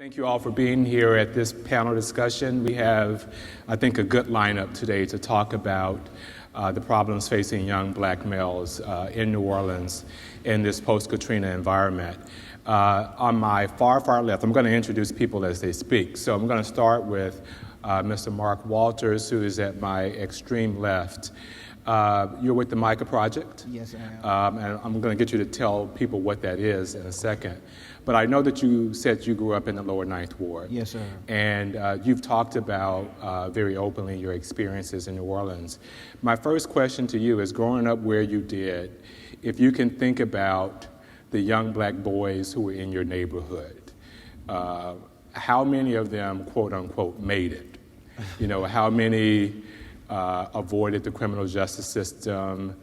Thank you all for being here at this panel discussion. We have, I think, a good lineup today to talk about the problems facing young black males in New Orleans in this post-Katrina environment. On my far left, I'm going to introduce people as they speak. So I'm going to start with Mr. Mark Walters, who is at my extreme left. You're with the Mica Project? Yes, I am. And I'm going to get you to tell people what that is in a second. But I know that you said you grew up in the lower Ninth Ward. Yes, sir. And you've talked about very openly your experiences in New Orleans. My first question to you is, growing up where you did, if you can think about the young black boys who were in your neighborhood, how many of them, quote unquote, made it? You know, how many avoided the criminal justice system,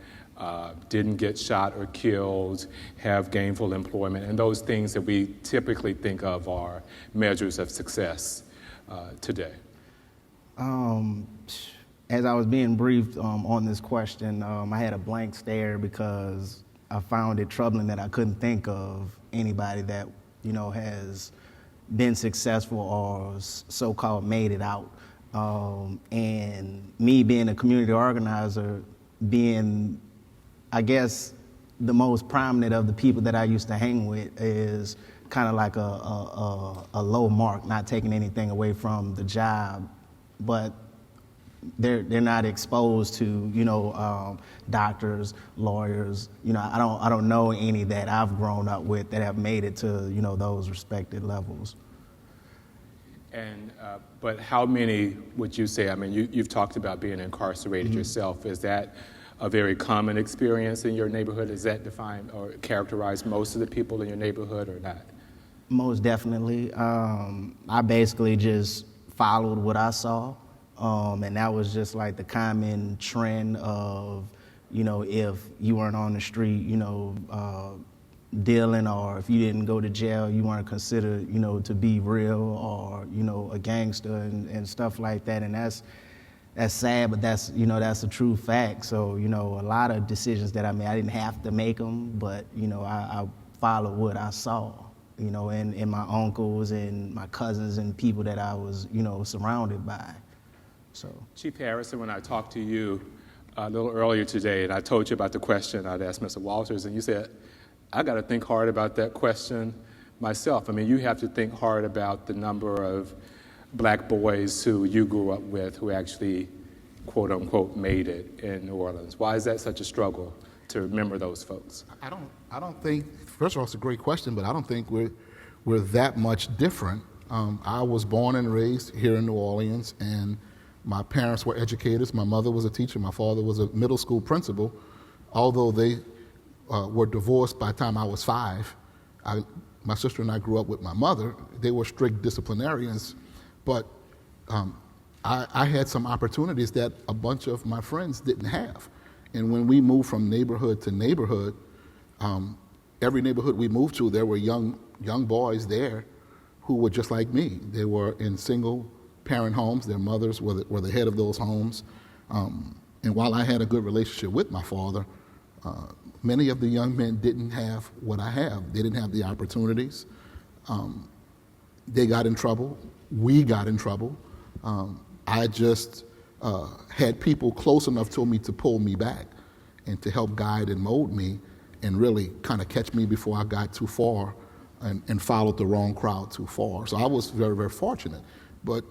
didn't get shot or killed, have gainful employment, and those things that we typically think of are measures of success today? As I was being briefed on this question, I had a blank stare because I found it troubling that I couldn't think of anybody that, you know, has been successful or so-called made it out. And me being a community organizer, being, I guess, the most prominent of the people that I used to hang with, is kind of like a low mark, not taking anything away from the job, but they're not exposed to, you know, doctors, lawyers. You know, I don't know any that I've grown up with that have made it to, you know, those respected levels. And but how many would you say? I mean, you've talked about being incarcerated yourself. Is that a very common experience in your neighborhood? Is that define or characterize most of the people in your neighborhood or not? Most definitely. I basically just followed what I saw, and that was just like the common trend of, you know, if you weren't on the street, you know, dealing, or if you didn't go to jail, you weren't considered, you know, to be real, or, you know, a gangster and stuff like that. And that's sad, but that's, you know, that's a true fact. So, you know, a lot of decisions that I made, I didn't have to make them, but, you know, I followed what I saw, you know, and my uncles and my cousins and people that I was, you know, surrounded by. So, Chief Harrison, when I talked to you a little earlier today, and I told you about the question I'd asked Mr. Walters, and you said, I got to think hard about that question myself. I mean, you have to think hard about the number of black boys who you grew up with who actually, quote unquote, made it in New Orleans. Why is that such a struggle to remember those folks? I don't think, first of all, it's a great question, but I don't think we're that much different. I was born and raised here in New Orleans, and my parents were educators. My mother was a teacher. My father was a middle school principal. Although they were divorced by the time I was 5. My sister and I grew up with my mother. They were strict disciplinarians, but I had some opportunities that a bunch of my friends didn't have. And when we moved from neighborhood to neighborhood, every neighborhood we moved to, there were young boys there who were just like me. They were in single-parent homes. Their mothers were the head of those homes. And while I had a good relationship with my father, many of the young men didn't have what I have. They didn't have the opportunities. They got in trouble. We got in trouble. I just had people close enough to me to pull me back and to help guide and mold me and really kind of catch me before I got too far and followed the wrong crowd too far. So I was very, very fortunate. But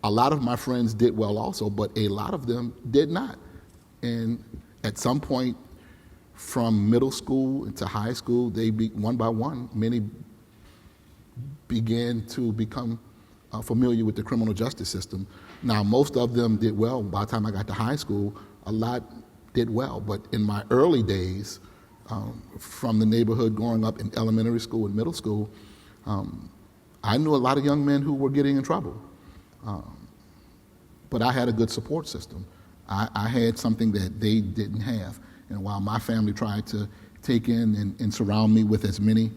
a lot of my friends did well also, but a lot of them did not. And at some point, from middle school into high school, one by one, many began to become familiar with the criminal justice system. Now, most of them did well. By the time I got to high school, a lot did well. But in my early days, from the neighborhood growing up in elementary school and middle school, I knew a lot of young men who were getting in trouble. But I had a good support system. I had something that they didn't have. And while my family tried to take in and surround me with as many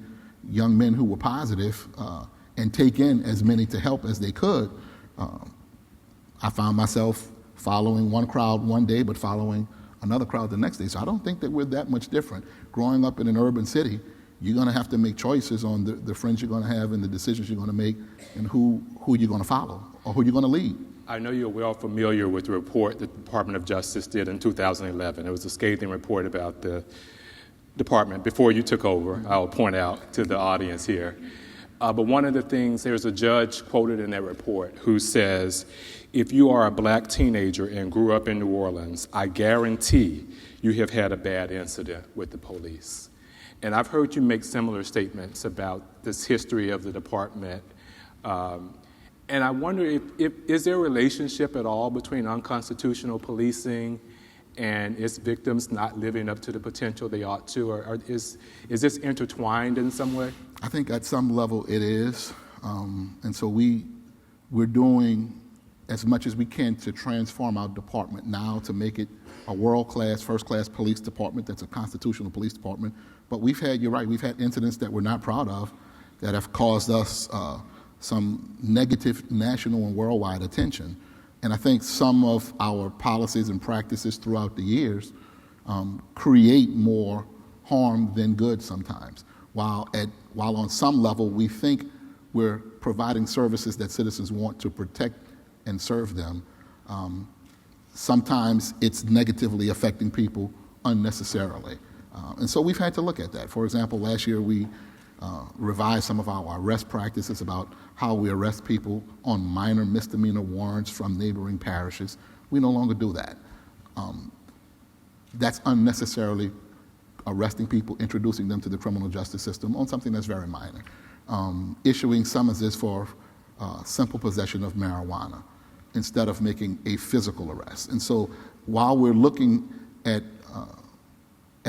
young men who were positive and take in as many to help as they could, I found myself following one crowd one day, but following another crowd the next day. So I don't think that we're that much different. Growing up in an urban city, you're going to have to make choices on the friends you're going to have and the decisions you're going to make and who you're going to follow or who you're going to lead. I know you're well familiar with the report that the Department of Justice did in 2011. It was a scathing report about the department before you took over, I'll point out to the audience here. But one of the things, there's a judge quoted in that report who says, if you are a black teenager and grew up in New Orleans, I guarantee you have had a bad incident with the police. And I've heard you make similar statements about this history of the department. And I wonder if is there a relationship at all between unconstitutional policing and its victims not living up to the potential they ought to, or is this intertwined in some way? I think at some level it is, and so we're doing as much as we can to transform our department now to make it a world-class, first-class police department that's a constitutional police department. But you're right, we've had incidents that we're not proud of that have caused us some negative national and worldwide attention. And I think some of our policies and practices throughout the years create more harm than good sometimes. While on some level we think we're providing services that citizens want to protect and serve them, sometimes it's negatively affecting people unnecessarily. And so we've had to look at that. For example, last year we revised some of our arrest practices about how we arrest people on minor misdemeanor warrants from neighboring parishes. We no longer do that. That's unnecessarily arresting people, introducing them to the criminal justice system on something that's very minor. Issuing summonses for simple possession of marijuana instead of making a physical arrest. And so while we're looking at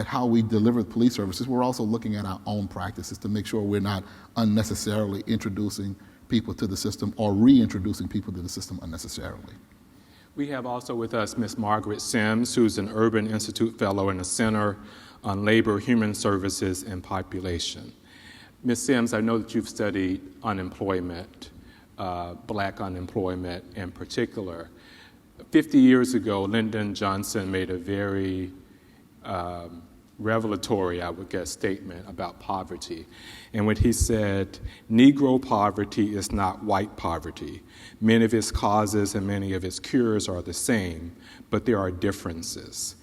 how we deliver police services, we're also looking at our own practices to make sure we're not unnecessarily introducing people to the system or reintroducing people to the system unnecessarily. We have also with us Ms. Margaret Simms, who's an Urban Institute Fellow in the Center on Labor, Human Services, and Population. Ms. Simms, I know that you've studied unemployment, black unemployment in particular. 50 years ago, Lyndon Johnson made a very revelatory, I would guess, statement about poverty. And when he said, Negro poverty is not white poverty. Many of its causes and many of its cures are the same, but there are differences.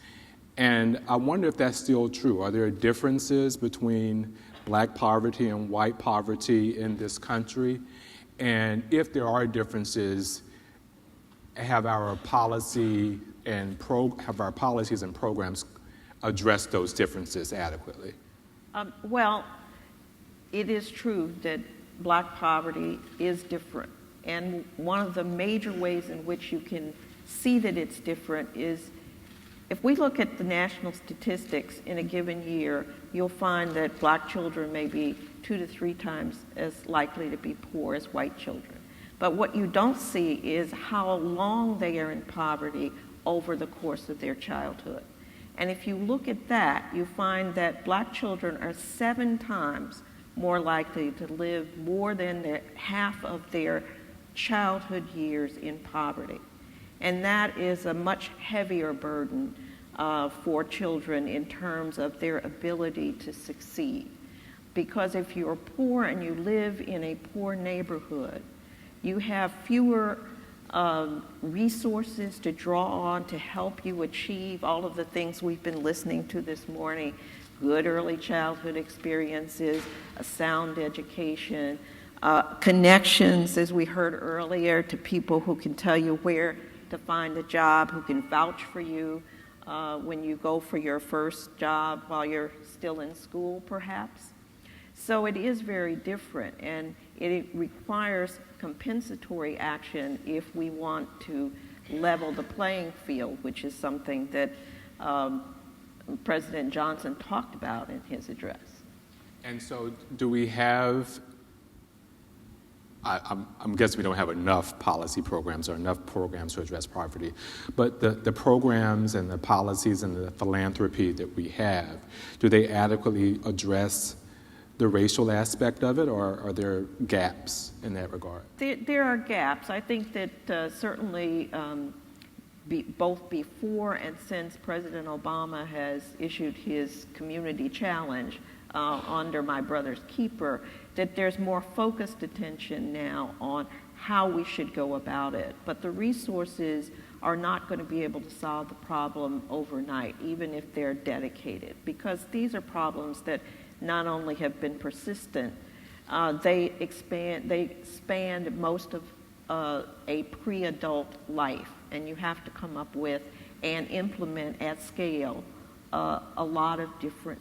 And I wonder if that's still true. Are there differences between black poverty and white poverty in this country? And if there are differences, have our policies and programs address those differences adequately? Well, it is true that black poverty is different. And one of the major ways in which you can see that it's different is if we look at the national statistics in a given year, you'll find that black children may be 2 to 3 times as likely to be poor as white children. But what you don't see is how long they are in poverty over the course of their childhood. And if you look at that, you find that black children are 7 times more likely to live more than half of their childhood years in poverty. And that is a much heavier burden for children in terms of their ability to succeed. Because if you're poor and you live in a poor neighborhood, you have fewer resources to draw on to help you achieve all of the things we've been listening to this morning: good early childhood experiences, a sound education, connections, as we heard earlier, to people who can tell you where to find a job, who can vouch for you when you go for your first job while you're still in school, perhaps. So it is very different, and it requires compensatory action if we want to level the playing field, which is something that President Johnson talked about in his address. And so do we have, I'm guessing we don't have enough policy programs or enough programs to address poverty, but the programs and the policies and the philanthropy that we have, do they adequately address the racial aspect of it, or are there gaps in that regard? There are gaps. I think that certainly both before and since President Obama has issued his community challenge, under my brother's keeper, that there's more focused attention now on how we should go about it. But the resources are not going to be able to solve the problem overnight, even if they're dedicated, because these are problems that not only have been persistent, they span most of a pre-adult life, and you have to come up with and implement at scale a lot of different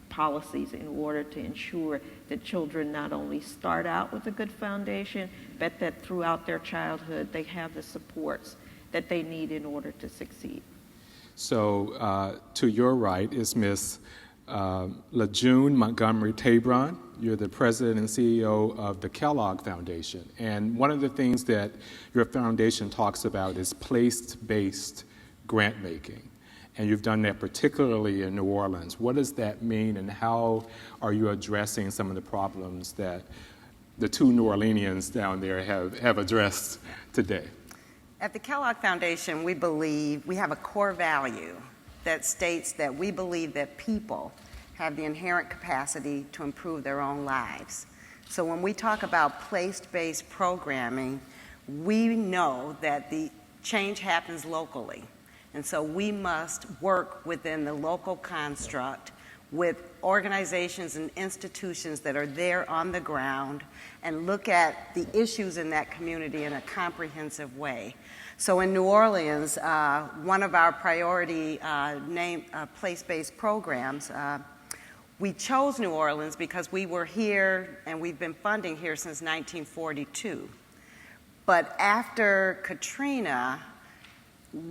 policies in order to ensure that children not only start out with a good foundation, but that throughout their childhood they have the supports that they need in order to succeed. So to your right is Ms. Lagoon Montgomery Tabron. You're the president and CEO of the Kellogg Foundation. And one of the things that your foundation talks about is place-based grant making. And you've done that particularly in New Orleans. What does that mean, and how are you addressing some of the problems that the two New Orleanians down there have addressed today? At the Kellogg Foundation, we believe we have a core value that states that we believe that people have the inherent capacity to improve their own lives. So when we talk about place-based programming, we know that the change happens locally. And so we must work within the local construct with organizations and institutions that are there on the ground and look at the issues in that community in a comprehensive way. So in New Orleans, one of our priority place-based programs, we chose New Orleans because we were here and we've been funding here since 1942. But after Katrina,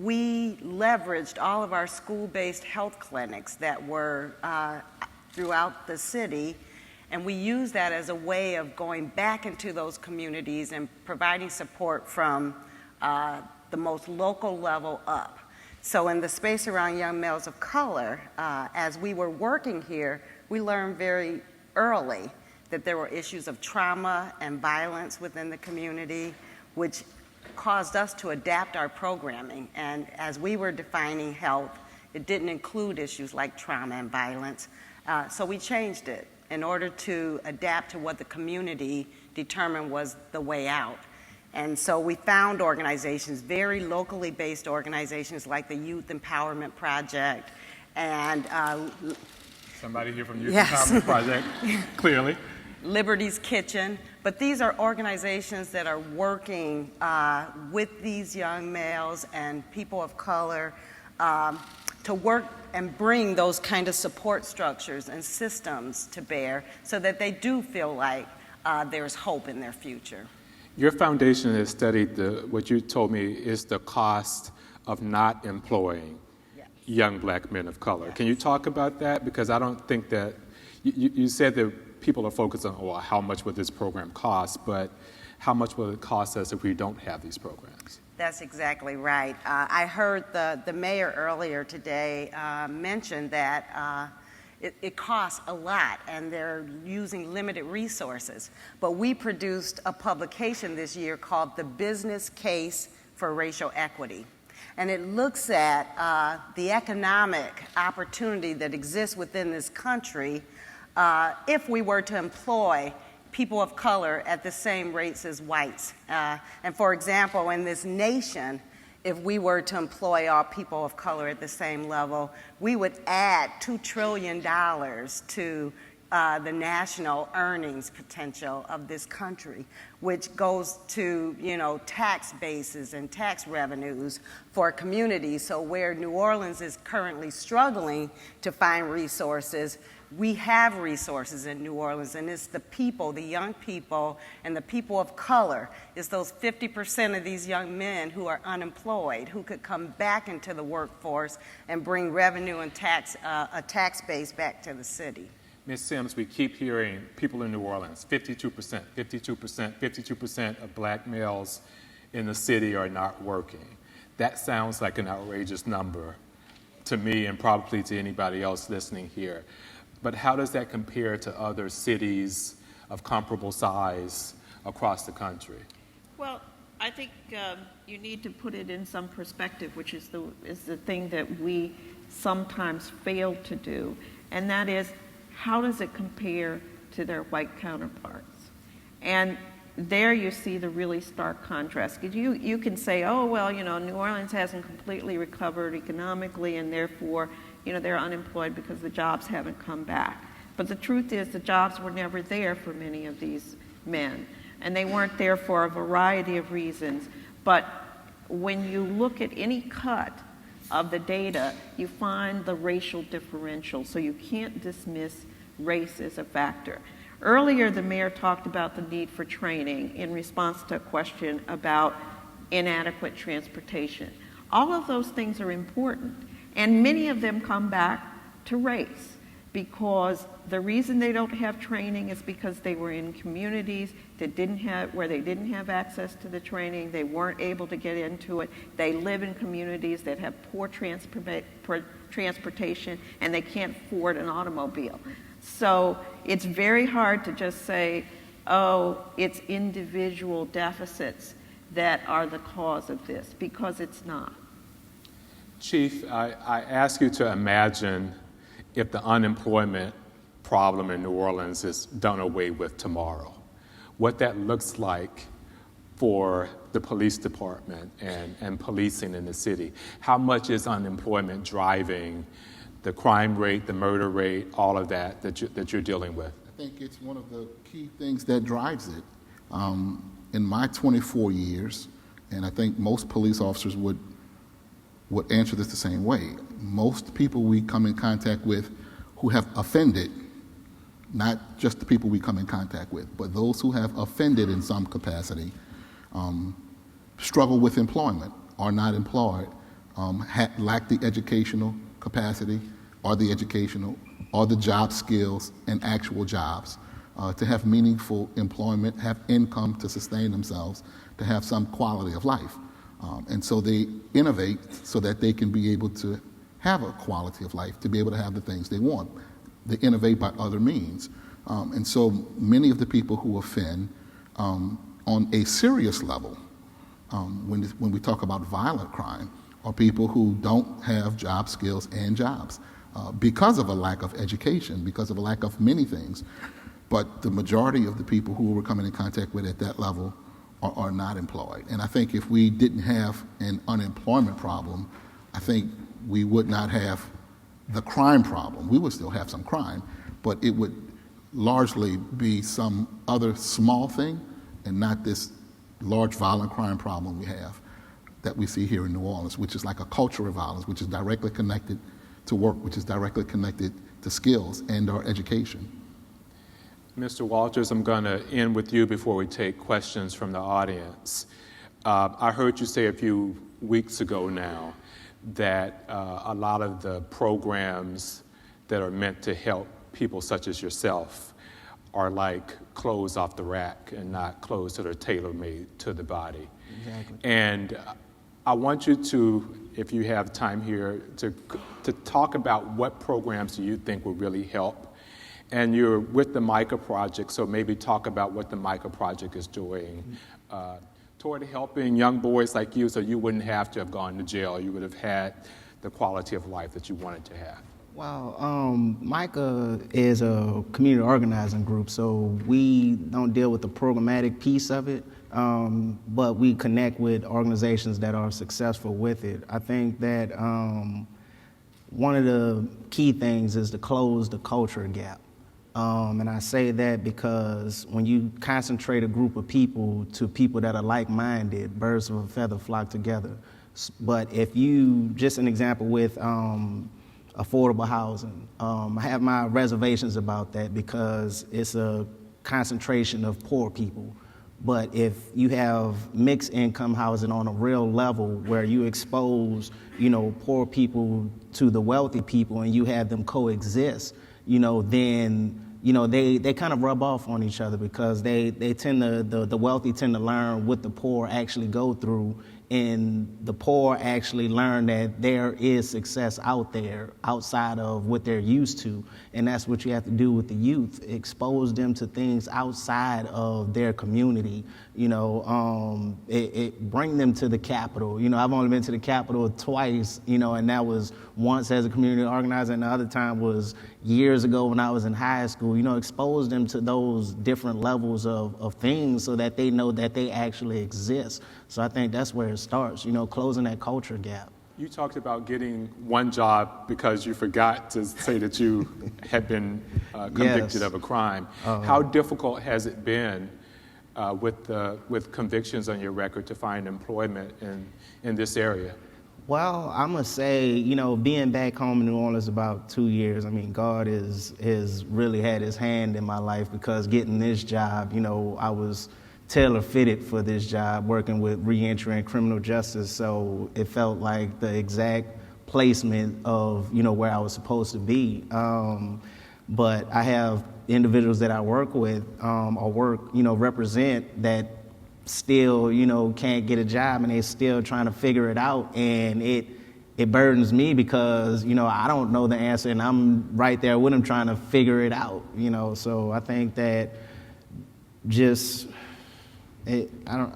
we leveraged all of our school-based health clinics that were throughout the city, and we used that as a way of going back into those communities and providing support from the most local level up. So in the space around young males of color, as we were working here, we learned very early that there were issues of trauma and violence within the community, which caused us to adapt our programming. And as we were defining health, it didn't include issues like trauma and violence. So we changed it in order to adapt to what the community determined was the way out. And so we found organizations, very locally based organizations like the Youth Empowerment Project and Somebody here from the Youth Yes. Empowerment Project, clearly. Liberty's Kitchen, but these are organizations that are working with these young males and people of color to work and bring those kind of support structures and systems to bear so that they do feel like there's hope in their future. Your foundation has studied what you told me is the cost of not employing young black men of color. Yes. Can you talk about that? Because I don't think that, you said that people are focused on, well, how much would this program cost, but how much will it cost us if we don't have these programs? That's exactly right. I heard the mayor earlier today mention that it costs a lot and they're using limited resources. But we produced a publication this year called The Business Case for Racial Equity. And it looks at the economic opportunity that exists within this country if we were to employ people of color at the same rates as whites. And for example, in this nation, if we were to employ all people of color at the same level, we would add $2 trillion to the national earnings potential of this country, which goes to, tax bases and tax revenues for communities. So where New Orleans is currently struggling to find resources, we have resources in New Orleans, and it's the people, the young people, and the people of color. It's those 50% of these young men who are unemployed, who could come back into the workforce and bring revenue and a tax base back to the city. Ms. Simms, we keep hearing people in New Orleans, 52%, 52%, 52% of black males in the city are not working. That sounds like an outrageous number to me and probably to anybody else listening here. But how does that compare to other cities of comparable size across the country? Well, I think you need to put it in some perspective, which is the thing that we sometimes fail to do, and that is how does it compare to their white counterparts? And there you see the really stark contrast. You can say, oh, well, New Orleans hasn't completely recovered economically, and therefore, they're unemployed because the jobs haven't come back. But the truth is the jobs were never there for many of these men, and they weren't there for a variety of reasons. But when you look at any cut of the data, you find the racial differential, so you can't dismiss race as a factor. Earlier, the mayor talked about the need for training in response to a question about inadequate transportation. All of those things are important, and many of them come back to race, because the reason they don't have training is because they were in communities that where they didn't have access to the training, they weren't able to get into it, they live in communities that have poor transportation, and they can't afford an automobile. So it's very hard to just say, oh, it's individual deficits that are the cause of this, because it's not. Chief, I ask you to imagine if the unemployment problem in New Orleans is done away with tomorrow, what that looks like for the police department and policing in the city. How much is unemployment driving the crime rate, the murder rate, all of that you're dealing with? I think it's one of the key things that drives it. In my 24 years, and I think most police officers would answer this the same way, most people we come in contact with who have offended, not just the people we come in contact with, but those who have offended in some capacity, struggle with employment, are not employed, lack the educational capacity or the educational or the job skills and actual jobs to have meaningful employment, have income to sustain themselves, to have some quality of life. And so they innovate so that they can be able to have a quality of life, to be able to have the things they want. They innovate by other means. And so many of the people who offend on a serious level, when we talk about violent crime, are people who don't have job skills and jobs because of a lack of education, because of a lack of many things. But the majority of the people who we're coming in contact with at that level are not employed. And I think if we didn't have an unemployment problem, I think we would not have the crime problem. We would still have some crime, but it would largely be some other small thing and not this large violent crime problem we have that we see here in New Orleans, which is like a culture of violence, which is directly connected to work, which is directly connected to skills and our education. Mr. Walters, I'm going to end with you before we take questions from the audience. I heard you say a few weeks ago now that a lot of the programs that are meant to help people such as yourself are like clothes off the rack and not clothes that are tailor-made to the body. Exactly. And I want you to, if you have time here, to talk about what programs do you think will really help. And you're with the Mica Project, so maybe talk about what the Mica Project is doing toward helping young boys like you so you wouldn't have to have gone to jail. You would have had the quality of life that you wanted to have. Well, Mica is a community organizing group, so we don't deal with the programmatic piece of it, but we connect with organizations that are successful with it. I think that one of the key things is to close the culture gap. And I say that because when you concentrate a group of people to people that are like-minded, birds of a feather flock together. But if you, just an example with affordable housing, I have my reservations about that because it's a concentration of poor people. But if you have mixed income housing on a real level where you expose, poor people to the wealthy people and you have them coexist, then they kind of rub off on each other because they tend to, the wealthy tend to learn what the poor actually go through, and the poor actually learn that there is success out there outside of what they're used to. And that's what you have to do with the youth, expose them to things outside of their community, bring them to the Capitol. I've only been to the Capitol twice, and that was once as a community organizer, and the other time was years ago when I was in high school. Expose them to those different levels of things so that they know that they actually exist. So I think that's where it starts, closing that culture gap. You talked about getting one job because you forgot to say that you had been convicted of a crime. How difficult has it been with convictions on your record to find employment in this area? Well, I'm going to say, being back home in New Orleans about 2 years, God has really had his hand in my life, because getting this job, I was tailor-fitted for this job, working with reentry and criminal justice, so it felt like the exact placement of, where I was supposed to be. But I have individuals that I work with represent that still, can't get a job, and they're still trying to figure it out, and it burdens me because, I don't know the answer, and I'm right there with them trying to figure it out, so I think that I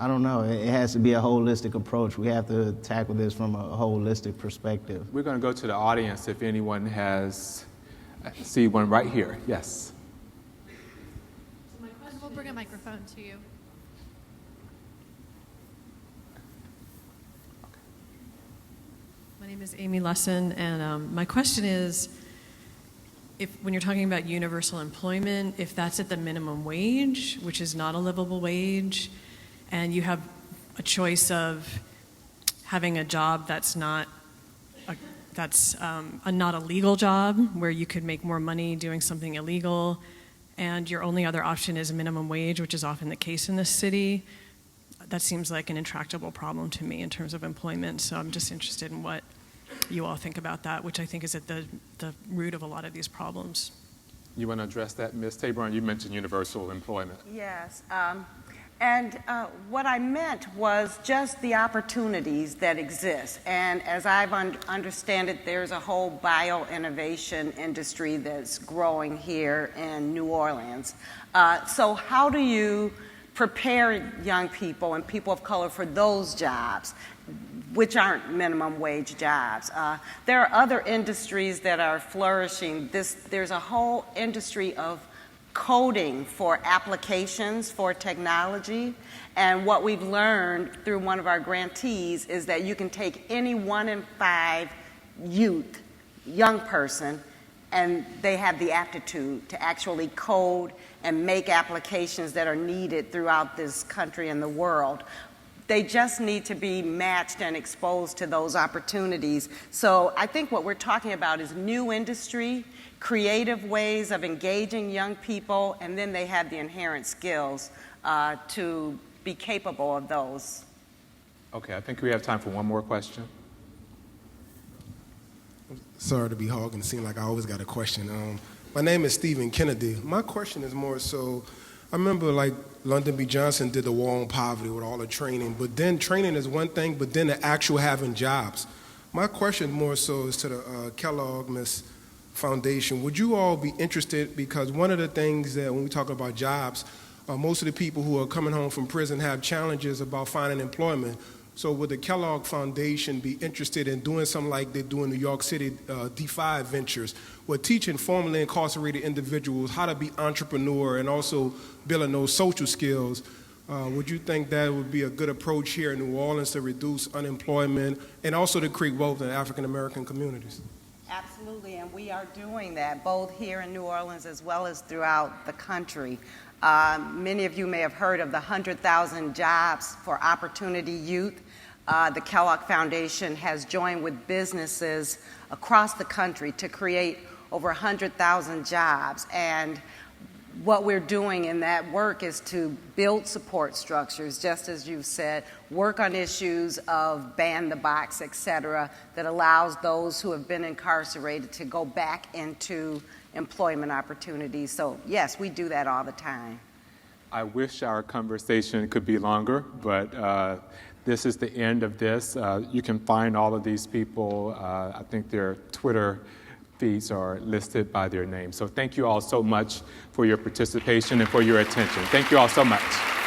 don't know. It has to be a holistic approach. We have to tackle this from a holistic perspective. We're going to go to the audience if anyone has. I see one right here. Yes. So my question, we'll bring a microphone to you. My name is Amy Lesson, and my question is, when you're talking about universal employment, if that's at the minimum wage, which is not a livable wage, and you have a choice of having a job that's not a legal job, where you could make more money doing something illegal, and your only other option is a minimum wage, which is often the case in this city, that seems like an intractable problem to me in terms of employment. So I'm just interested in what you all think about that, which I think is at the root of a lot of these problems. You want to address that, Ms. Tabron? You mentioned universal employment. Yes. And what I meant was just the opportunities that exist. And as I've understand it, there's a whole bio-innovation industry that's growing here in New Orleans. So how do you prepare young people and people of color for those jobs, which aren't minimum wage jobs? There are other industries that are flourishing. There's a whole industry of coding for applications for technology, and what we've learned through one of our grantees is that you can take any 1 in 5 young person, and they have the aptitude to actually code and make applications that are needed throughout this country and the world. They just need to be matched and exposed to those opportunities. So I think what we're talking about is new industry, creative ways of engaging young people, and then they have the inherent skills to be capable of those. Okay, I think we have time for one more question. Sorry to be hogging. It seems like I always got a question. My name is Stephen Kennedy. My question is more so, I remember like Lyndon B. Johnson did the war on poverty with all the training, but then training is one thing, but then the actual having jobs. My question more so is to the Kellogg Miss Foundation. Would you all be interested, because one of the things that when we talk about jobs, most of the people who are coming home from prison have challenges about finding employment. So would the Kellogg Foundation be interested in doing something like they do in New York City, D5 Ventures, where teaching formerly incarcerated individuals how to be entrepreneur and also building those social skills? Would you think that would be a good approach here in New Orleans to reduce unemployment and also to create wealth in African American communities? Absolutely, and we are doing that both here in New Orleans as well as throughout the country. Many of you may have heard of the 100,000 Jobs for Opportunity Youth. The Kellogg Foundation has joined with businesses across the country to create over 100,000 jobs. And what we're doing in that work is to build support structures, just as you said, work on issues of ban the box, et cetera, that allows those who have been incarcerated to go back into employment opportunities. So yes, we do that all the time. I wish our conversation could be longer, but this is the end of this. You can find all of these people. I think their Twitter feeds are listed by their name. So thank you all so much for your participation and for your attention. Thank you all so much.